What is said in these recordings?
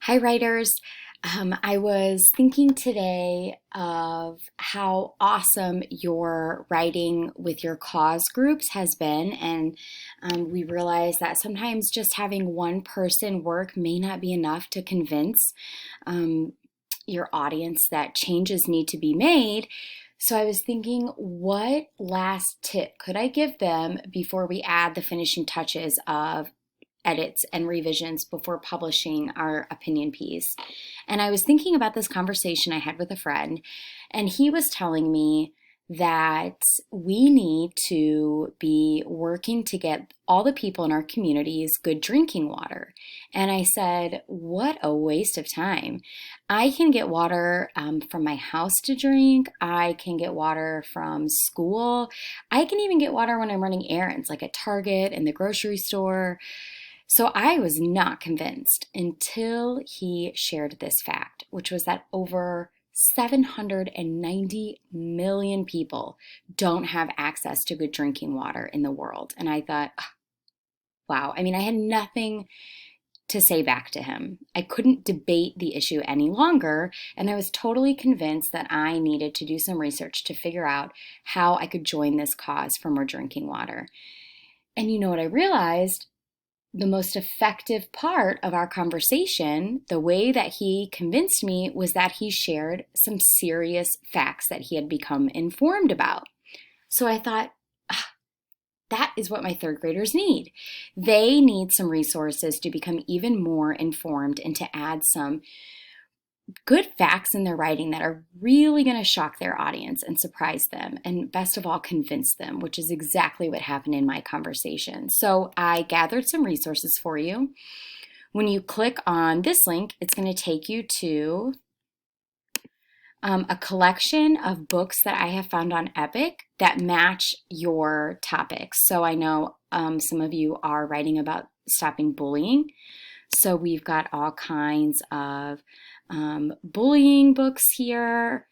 Hi, writers. I was thinking today of how awesome your writing with your cause groups has been, and we realized that sometimes just having one person work may not be enough to convince um, your audience that changes need to be made. So I was thinking, what last tip could I give them before we add the finishing touches of edits and revisions before publishing our opinion piece? And I was thinking about this conversation I had with a friend, and he was telling me that we need to be working to get all the people in our communities good drinking water. And I said, what a waste of time. I can get water from my house to drink. I can get water from school. I can even get water when I'm running errands, like at Target and the grocery store. So I was not convinced until he shared this fact, which was that over 790 million people don't have access to good drinking water in the world. And I thought, wow, I mean, I had nothing to say back to him. I couldn't debate the issue any longer, and I was totally convinced that I needed to do some research to figure out how I could join this cause for more drinking water. And you know what I realized? The most effective part of our conversation, the way that he convinced me, was that he shared some serious facts that he had become informed about. So I thought, that is what my third graders need. They need some resources to become even more informed and to add some good facts in their writing that are really going to shock their audience and surprise them, and best of all, convince them, which is exactly what happened in my conversation. So I gathered some resources for you. When you click on this link, it's going to take you to a collection of books that I have found on Epic that match your topics. So I know some of you are writing about stopping bullying. So we've got all kinds of bullying books here.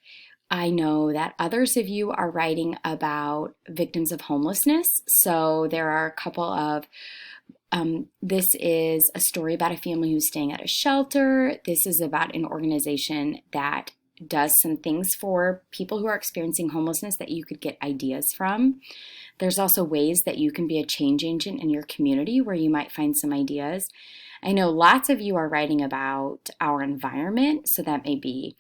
I know that others of you are writing about victims of homelessness. So there are a couple of this is a story about a family who's staying at a shelter. This is about an organization that does some things for people who are experiencing homelessness that you could get ideas from. There's also ways that you can be a change agent in your community where you might find some ideas. I know lots of you are writing about our environment, so that may be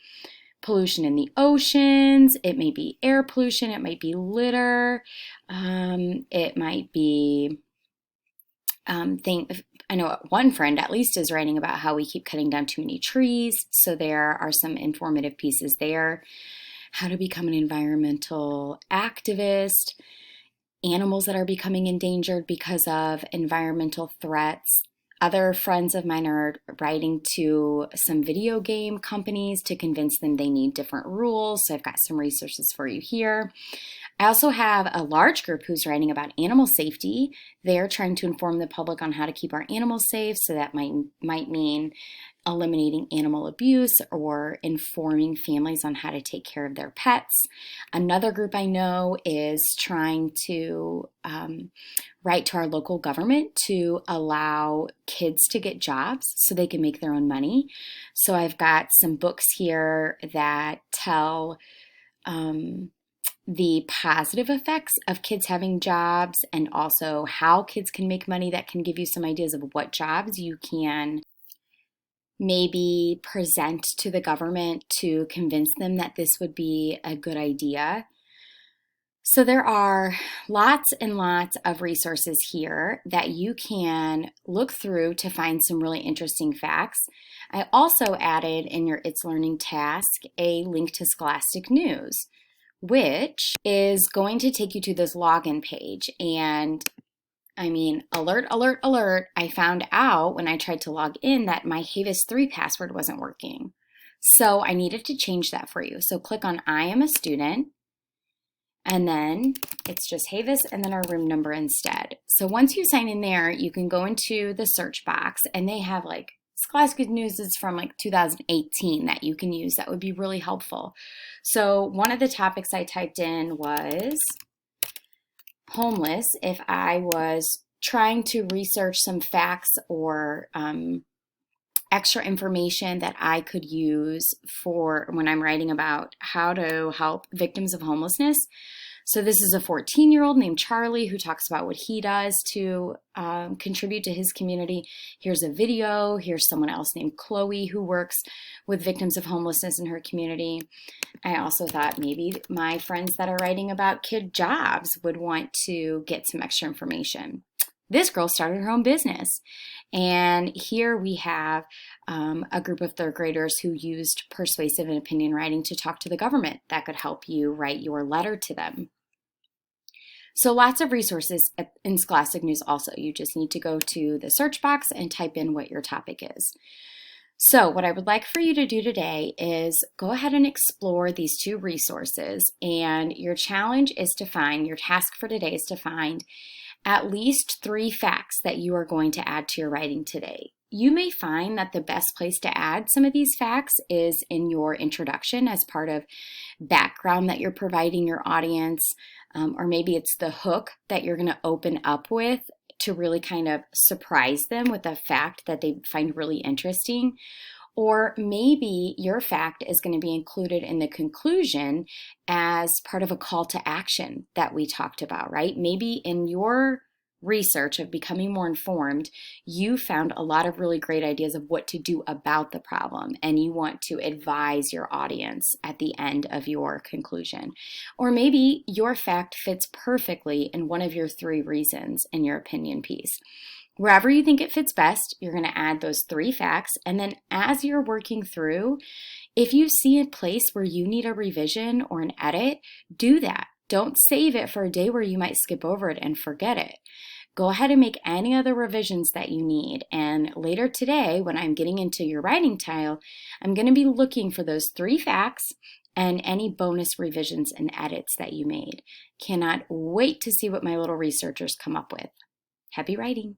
pollution in the oceans, it may be air pollution, it might be litter, it might be I know one friend at least is writing about how we keep cutting down too many trees, so there are some informative pieces there. How to become an environmental activist, animals that are becoming endangered because of environmental threats. Other friends of mine are writing to some video game companies to convince them they need different rules, so I've got some resources for you here. I also have a large group who's writing about animal safety. They're trying to inform the public on how to keep our animals safe, so that might mean eliminating animal abuse or informing families on how to take care of their pets. Another group I know is trying to write to our local government to allow kids to get jobs so they can make their own money. So I've got some books here that tell the positive effects of kids having jobs and also how kids can make money that can give you some ideas of what jobs you can maybe present to the government to convince them that this would be a good idea. So there are lots and lots of resources here that you can look through to find some really interesting facts. I also added in your It's Learning task a link to Scholastic News, which is going to take you to this login page. And I mean, alert, alert, alert. I found out when I tried to log in that my Havis 3 password wasn't working. So I needed to change that for you. So click on I am a student, and then it's just Havis and then our room number instead. So once you sign in there, you can go into the search box, and they have like Scholastic News is from like 2018 that you can use. That would be really helpful. So one of the topics I typed in was homeless. If I was trying to research some facts or extra information that I could use for when I'm writing about how to help victims of homelessness. So this is a 14-year-old named Charlie who talks about what he does to contribute to his community. Here's a video. Here's someone else named Chloe who works with victims of homelessness in her community. I also thought maybe my friends that are writing about kid jobs would want to get some extra information. This girl started her own business. And here we have a group of third graders who used persuasive and opinion writing to talk to the government that could help you write your letter to them. So lots of resources in Scholastic News also. You just need to go to the search box and type in what your topic is. So what I would like for you to do today is go ahead and explore these two resources. And your challenge is to find, your task for today is to find at least 3 facts that you are going to add to your writing today. You may find that the best place to add some of these facts is in your introduction as part of background that you're providing your audience, or maybe it's the hook that you're going to open up with to really kind of surprise them with a fact that they find really interesting. Or maybe your fact is going to be included in the conclusion as part of a call to action that we talked about, right? Maybe in your research of becoming more informed, you found a lot of really great ideas of what to do about the problem, and you want to advise your audience at the end of your conclusion. Or maybe your fact fits perfectly in one of your 3 reasons in your opinion piece. Wherever you think it fits best, you're going to add those 3 facts. And then as you're working through, if you see a place where you need a revision or an edit, do that. Don't save it for a day where you might skip over it and forget it. Go ahead and make any other revisions that you need. And later today, when I'm getting into your writing tile, I'm going to be looking for those 3 facts and any bonus revisions and edits that you made. Cannot wait to see what my little researchers come up with. Happy writing!